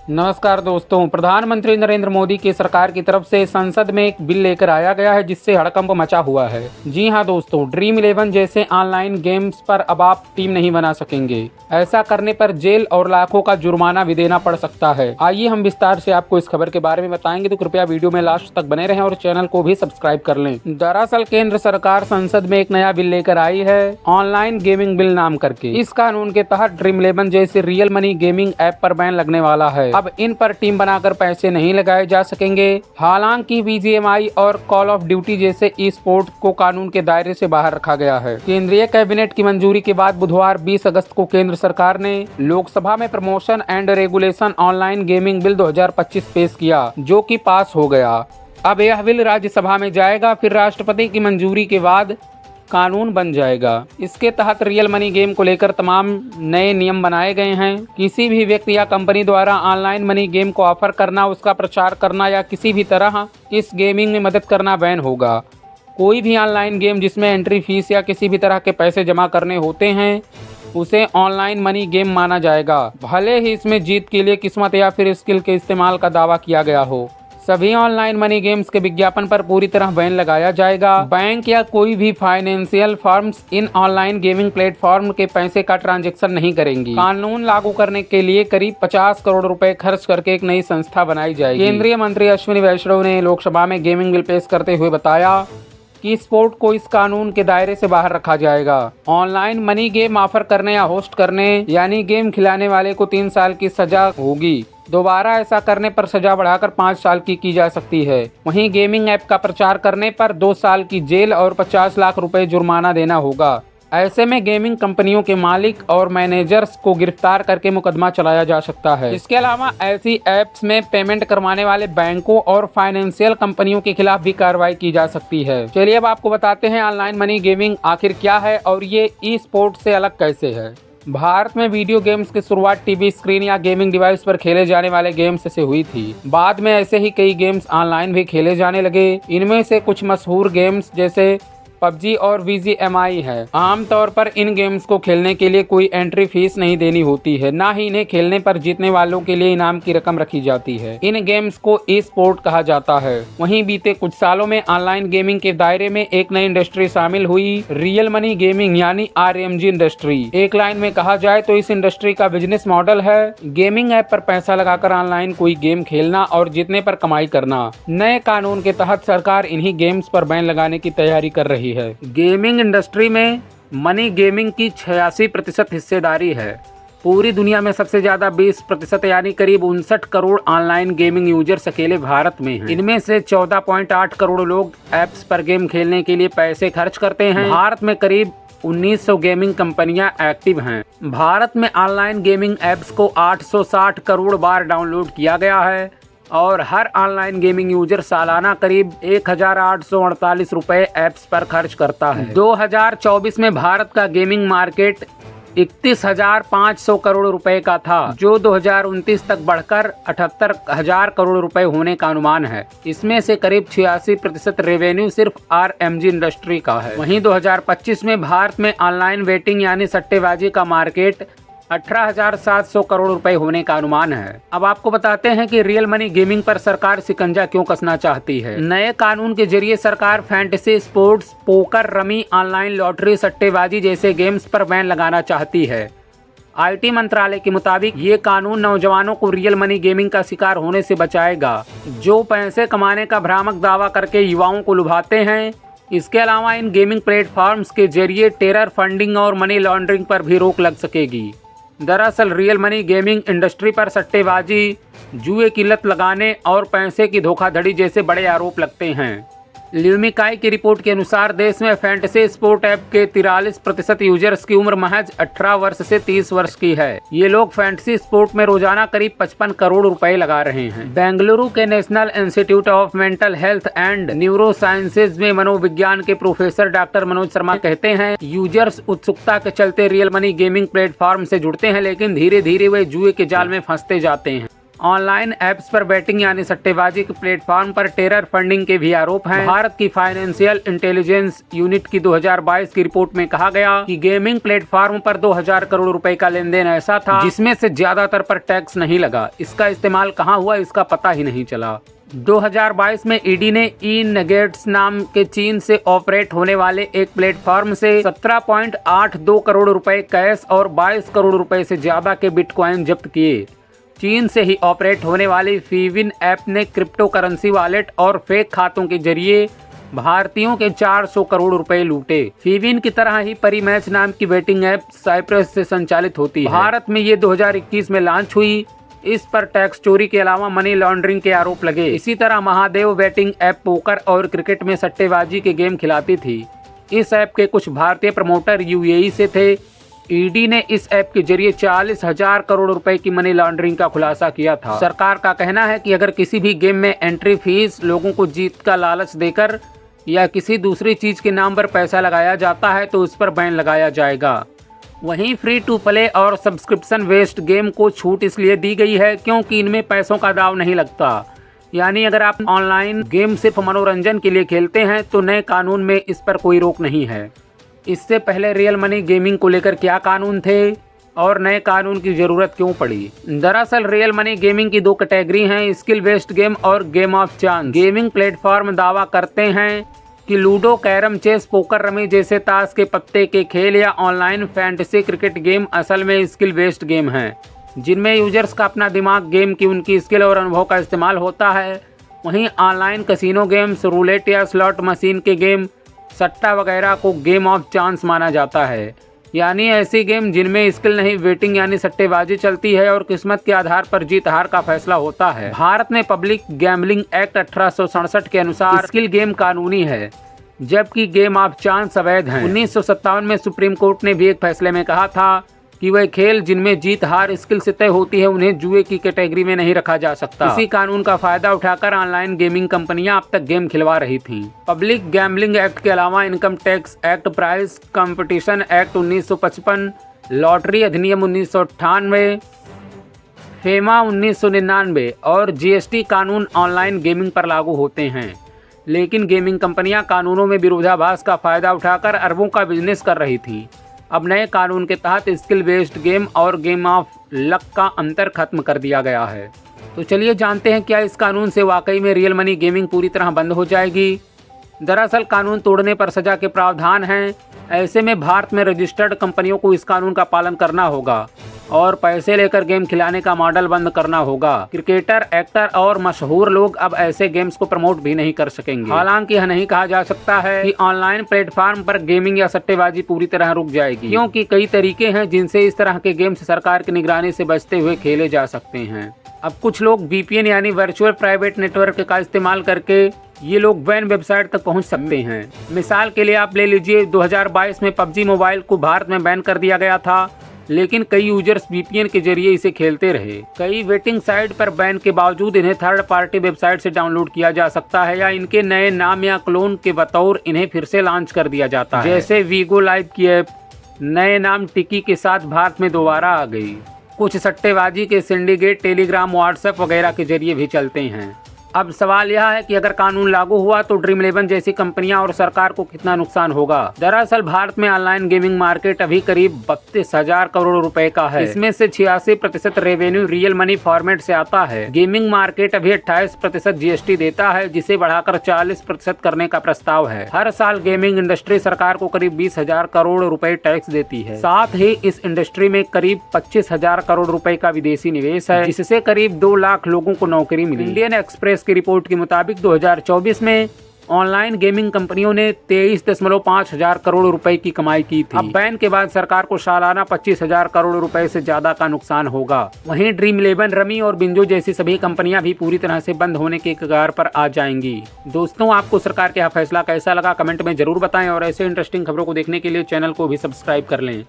नमस्कार दोस्तों, प्रधानमंत्री नरेंद्र मोदी की सरकार की तरफ से संसद में एक बिल लेकर आया गया है जिससे हड़कंप मचा हुआ है। जी हां दोस्तों, ड्रीम 11 जैसे ऑनलाइन गेम्स पर अब आप टीम नहीं बना सकेंगे। ऐसा करने पर जेल और लाखों का जुर्माना भी देना पड़ सकता है। आइए हम विस्तार से आपको इस खबर के बारे में बताएंगे, तो कृपया वीडियो में लास्ट तक बने रहें और चैनल को भी सब्सक्राइब कर लें। दरअसल केंद्र सरकार संसद में एक नया बिल लेकर आई है, ऑनलाइन गेमिंग बिल नाम करके। इस कानून के तहत ड्रीम 11 जैसे रियल मनी गेमिंग ऐप पर बैन लगने वाला है। अब इन पर टीम बनाकर पैसे नहीं लगाए जा सकेंगे। हालांकि BGMI और कॉल ऑफ ड्यूटी जैसे ई स्पोर्ट को कानून के दायरे से बाहर रखा गया है। केंद्रीय कैबिनेट की मंजूरी के बाद बुधवार 20 अगस्त को केंद्र सरकार ने लोकसभा में promotion and regulation online gaming bill 2025 पेश किया, जो कि पास हो गया। अब यह बिल राज्यसभा में जाएगा, फिर राष्ट्रपति की मंजूरी के बाद कानून बन जाएगा। इसके तहत रियल मनी गेम को लेकर तमाम नए नियम बनाए गए हैं। किसी भी व्यक्ति या कंपनी द्वारा ऑनलाइन मनी गेम को ऑफर करना, उसका प्रचार करना या किसी भी तरह इस गेमिंग में मदद करना बैन होगा। कोई भी ऑनलाइन गेम जिसमें एंट्री फीस या किसी भी तरह के पैसे जमा करने होते हैं, उसे ऑनलाइन मनी गेम माना जाएगा, भले ही इसमें जीत के लिए किस्मत या फिर स्किल के इस्तेमाल का दावा किया गया हो। सभी ऑनलाइन मनी गेम्स के विज्ञापन पर पूरी तरह बैन लगाया जाएगा। बैंक या कोई भी फाइनेंशियल फर्म्स इन ऑनलाइन गेमिंग प्लेटफॉर्म के पैसे का ट्रांजैक्शन नहीं करेंगी। कानून लागू करने के लिए करीब 50 करोड़ रुपए खर्च करके एक नई संस्था बनाई जाएगी। केंद्रीय मंत्री अश्विनी वैष्णव ने लोकसभा में गेमिंग बिल पेश करते हुए बताया कि स्पोर्ट को इस कानून के दायरे से बाहर रखा जाएगा। ऑनलाइन मनी गेम ऑफर करने या होस्ट करने यानी गेम खिलाने वाले को 3 साल की सजा होगी। दोबारा ऐसा करने पर सजा बढ़ाकर 5 साल की जा सकती है। वहीं गेमिंग ऐप का प्रचार करने पर 2 साल की जेल और 50 लाख रुपए जुर्माना देना होगा। ऐसे में गेमिंग कंपनियों के मालिक और मैनेजर्स को गिरफ्तार करके मुकदमा चलाया जा सकता है। इसके अलावा ऐसी ऐप्स में पेमेंट करवाने वाले बैंकों और फाइनेंशियल कंपनियों के खिलाफ भी कार्रवाई की जा सकती है। चलिए अब आपको बताते हैं ऑनलाइन मनी गेमिंग आखिर क्या है और ये ई स्पोर्ट से अलग कैसे है। भारत में वीडियो गेम्स की शुरुआत टीवी स्क्रीन या गेमिंग डिवाइस पर खेले जाने वाले गेम्स से हुई थी। बाद में ऐसे ही कई गेम्स ऑनलाइन भी खेले जाने लगे। इनमें से कुछ मशहूर गेम्स जैसे PUBG और BGMI है। आमतौर पर इन गेम्स को खेलने के लिए कोई एंट्री फीस नहीं देनी होती है, ना ही इन्हें खेलने पर जीतने वालों के लिए इनाम की रकम रखी जाती है। इन गेम्स को ई स्पोर्ट कहा जाता है। वहीं बीते कुछ सालों में ऑनलाइन गेमिंग के दायरे में एक नई इंडस्ट्री शामिल हुई, रियल मनी गेमिंग यानी RMG इंडस्ट्री। एक लाइन में कहा जाए तो इस इंडस्ट्री का बिजनेस मॉडल है गेमिंग ऐप पर पैसा लगाकर ऑनलाइन कोई गेम खेलना और जीतने पर कमाई करना। नए कानून के तहत सरकार इन्हीं गेम्स पर बैन लगाने की तैयारी कर रही है। गेमिंग इंडस्ट्री में मनी गेमिंग की 86% हिस्सेदारी है। पूरी दुनिया में सबसे ज्यादा 20% यानी करीब 59 करोड़ ऑनलाइन गेमिंग यूजर्स अकेले भारत में हैं। इनमें से 14.8 करोड़ लोग ऐप्स पर गेम खेलने के लिए पैसे खर्च करते हैं। भारत में करीब 1900 गेमिंग कंपनियां एक्टिव हैं। भारत में ऑनलाइन गेमिंग ऐप्स को 860 करोड़ बार डाउनलोड किया गया है और हर ऑनलाइन गेमिंग यूजर सालाना करीब 1848 रुपए ऐप्स पर खर्च करता है। 2024 में भारत का गेमिंग मार्केट 31,500 करोड़ रुपए का था, जो 2029 तक बढ़कर 78,000 करोड़ रुपए होने का अनुमान है। इसमें से करीब 86% रेवेन्यू सिर्फ RMG इंडस्ट्री का है। वहीं 2025 में भारत में ऑनलाइन बेटिंग यानी सट्टेबाजी का मार्केट 18,700 करोड़ रुपए होने का अनुमान है। अब आपको बताते हैं कि रियल मनी गेमिंग पर सरकार शिकंजा क्यों कसना चाहती है। नए कानून के जरिए सरकार fantasy sports, poker, rummy, online lottery, सट्टेबाजी जैसे गेम्स पर बैन लगाना चाहती है। IT मंत्रालय के मुताबिक ये कानून नौजवानों को रियल मनी गेमिंग का शिकार होने से बचाएगा, जो पैसे कमाने का भ्रामक दावा करके युवाओं को लुभाते हैं। इसके अलावा इन गेमिंग प्लेटफॉर्म्स के जरिए टेरर फंडिंग और मनी लॉन्ड्रिंग पर भी रोक लग सकेगी। दरअसल रियल मनी गेमिंग इंडस्ट्री पर सट्टेबाजी, जुए की लत लगाने और पैसे की धोखाधड़ी जैसे बड़े आरोप लगते हैं। ल्यूमिकाई की रिपोर्ट के अनुसार देश में फैंटेसी स्पोर्ट ऐप के 43% यूजर्स की उम्र महज 18 वर्ष से 30 वर्ष की है। ये लोग फैंटेसी स्पोर्ट में रोजाना करीब 55 करोड़ रुपए लगा रहे हैं। बेंगलुरु के national institute of mental health and neuro sciences में मनोविज्ञान के प्रोफेसर डॉक्टर मनोज शर्मा कहते हैं, यूजर्स उत्सुकता के चलते रियल मनी गेमिंग प्लेटफॉर्म से जुड़ते हैं, लेकिन धीरे धीरे वे जुए के जाल में फंसते जाते हैं। ऑनलाइन ऐप्स पर बैटिंग यानी सट्टेबाजी के प्लेटफॉर्म पर टेरर फंडिंग के भी आरोप हैं। भारत की फाइनेंशियल इंटेलिजेंस यूनिट की 2022 की रिपोर्ट में कहा गया कि गेमिंग प्लेटफॉर्म पर 2000 करोड़ रुपए का लेन देन ऐसा था जिसमें से ज्यादातर पर टैक्स नहीं लगा। इसका इस्तेमाल कहाँ हुआ इसका पता ही नहीं चला। 2022 में ईडी ने ई नगेट्स नाम के चीन से ऑपरेट होने वाले एक प्लेटफॉर्म से 17.82 करोड़ रुपए कैश और 22 करोड़ रुपए से ज्यादा के बिटकॉइन जब्त किए। चीन से ही ऑपरेट होने वाली फीविन ऐप ने क्रिप्टो करेंसी वॉलेट और फेक खातों के जरिए भारतीयों के 400 करोड़ रुपए लूटे। फीविन की तरह ही परीमैच नाम की बेटिंग ऐप साइप्रस से संचालित होती है। भारत में ये 2021 में लॉन्च हुई। इस पर टैक्स चोरी के अलावा मनी लॉन्ड्रिंग के आरोप लगे। इसी तरह महादेव बेटिंग ऐप पोकर और क्रिकेट में सट्टेबाजी के गेम खिलाती थी। इस ऐप के कुछ भारतीय प्रमोटर यूएई से थे। ईडी ने इस ऐप के जरिए 40,000 करोड़ रुपए की मनी लॉन्ड्रिंग का खुलासा किया था। सरकार का कहना है कि अगर किसी भी गेम में एंट्री फीस, लोगों को जीत का लालच देकर या किसी दूसरी चीज के नाम पर पैसा लगाया जाता है तो उस पर बैन लगाया जाएगा। वहीं फ्री टू प्ले और सब्सक्रिप्शन बेस्ड गेम को छूट इसलिए दी गई है क्योंकि इनमें पैसों का दाव नहीं लगता। यानी अगर आप ऑनलाइन गेम सिर्फ मनोरंजन के लिए खेलते हैं तो नए कानून में इस पर कोई रोक नहीं है। इससे पहले रियल मनी गेमिंग को लेकर क्या कानून थे और नए कानून की जरूरत क्यों पड़ी? दरअसल रियल मनी गेमिंग की दो कैटेगरी हैं, स्किल बेस्ड गेम और game of chance. Gaming platform दावा करते हैं कि ludo, carrom, chess, poker, rummy जैसे ताश के पत्ते के खेल या ऑनलाइन फैंटेसी क्रिकेट गेम असल में स्किल बेस्ड गेम हैं, जिनमें यूजर्स का अपना दिमाग गेम की उनकी स्किल और अनुभव का इस्तेमाल होता है। वहीं ऑनलाइन कैसीनो गेम्स, रूलेट या स्लॉट मशीन के गेम, सट्टा वगैरह को गेम ऑफ चांस माना जाता है, यानी ऐसी गेम जिनमें स्किल नहीं वेटिंग यानी सट्टेबाजी चलती है और किस्मत के आधार पर जीत हार का फैसला होता है। भारत में पब्लिक गैम्बलिंग एक्ट 1867 के अनुसार स्किल गेम कानूनी है जबकि गेम ऑफ चांस अवैध है। 1957 में सुप्रीम कोर्ट ने भी एक फैसले में कहा था कि वह खेल जिनमें जीत हार स्किल से तय होती है उन्हें जुए की कैटेगरी में नहीं रखा जा सकता। इसी कानून का फायदा उठाकर ऑनलाइन गेमिंग कंपनियां अब तक गेम खिलवा रही थीं। पब्लिक गैम्बलिंग एक्ट के अलावा income tax act, price competition act 1955, lottery अधिनियम 1998, फेमा 1999 और जीएसटी कानून ऑनलाइन गेमिंग पर लागू होते हैं। लेकिन गेमिंग कंपनियां कानूनों में विरोधाभास का फायदा उठाकर अरबों का बिजनेस कर रही थीं। अब नए कानून के तहत स्किल बेस्ड गेम और गेम ऑफ लक का अंतर खत्म कर दिया गया है। तो चलिए जानते हैं क्या इस कानून से वाकई में रियल मनी गेमिंग पूरी तरह बंद हो जाएगी। दरअसल कानून तोड़ने पर सजा के प्रावधान हैं। ऐसे में भारत में रजिस्टर्ड कंपनियों को इस कानून का पालन करना होगा और पैसे लेकर गेम खिलाने का मॉडल बंद करना होगा। क्रिकेटर, एक्टर और मशहूर लोग अब ऐसे गेम्स को प्रमोट भी नहीं कर सकेंगे। हालांकि यह नहीं कहा जा सकता है कि ऑनलाइन प्लेटफॉर्म पर गेमिंग या सट्टेबाजी पूरी तरह रुक जाएगी, क्योंकि कई तरीके हैं जिनसे इस तरह के गेम्स सरकार की निगरानी से बचते हुए खेले जा सकते हैं। अब कुछ लोग VPN यानी वर्चुअल प्राइवेट नेटवर्क का इस्तेमाल करके ये लोग बैन वेबसाइट तक पहुंच सकते हैं। मिसाल के लिए आप ले लीजिए 2022 में PUBG मोबाइल को भारत में बैन कर दिया गया था, लेकिन कई यूजर्स VPN के जरिए इसे खेलते रहे। कई वेटिंग साइट पर बैन के बावजूद इन्हें थर्ड पार्टी वेबसाइट से डाउनलोड किया जा सकता है या इनके नए नाम या क्लोन के बतौर इन्हें फिर से लॉन्च कर दिया जाता है। जैसे वीगो लाइव की ऐप नए नाम टिकी के साथ भारत में दोबारा आ गई। कुछ सट्टेबाजी के सिंडिकेट टेलीग्राम, व्हाट्सएप वगैरह के जरिए भी चलते हैं। अब सवाल यह है कि अगर कानून लागू हुआ तो ड्रीम इलेवन जैसी कंपनियां और सरकार को कितना नुकसान होगा। दरअसल भारत में ऑनलाइन गेमिंग मार्केट अभी करीब 32,000 करोड़ रुपए का है। इसमें से 86% रेवेन्यू रियल मनी फॉर्मेट से आता है। गेमिंग मार्केट अभी 28% GST देता है, जिसे बढ़ाकर 40% करने का प्रस्ताव है। हर साल गेमिंग इंडस्ट्री सरकार को करीब 20,000 करोड़ रुपए टैक्स देती है। साथ ही इस इंडस्ट्री में करीब 25,000 करोड़ रुपए का विदेशी निवेश है, जिससे करीब 2 लाख लोगों को नौकरी मिली। इंडियन एक्सप्रेस की रिपोर्ट के मुताबिक 2024 में ऑनलाइन गेमिंग कंपनियों ने 23.5 हजार करोड़ रुपए की कमाई की थी। अब बैन के बाद सरकार को सालाना 25,000 करोड़ रुपए से ज्यादा का नुकसान होगा। वहीं ड्रीम इलेवन, रमी और बिंजो जैसी सभी कंपनियां भी पूरी तरह से बंद होने के कगार पर आ जाएंगी। दोस्तों, आपको सरकार का यह फैसला कैसा लगा कमेंट में जरूर बताएं और ऐसे इंटरेस्टिंग खबरों को देखने के लिए चैनल को भी सब्सक्राइब कर लें।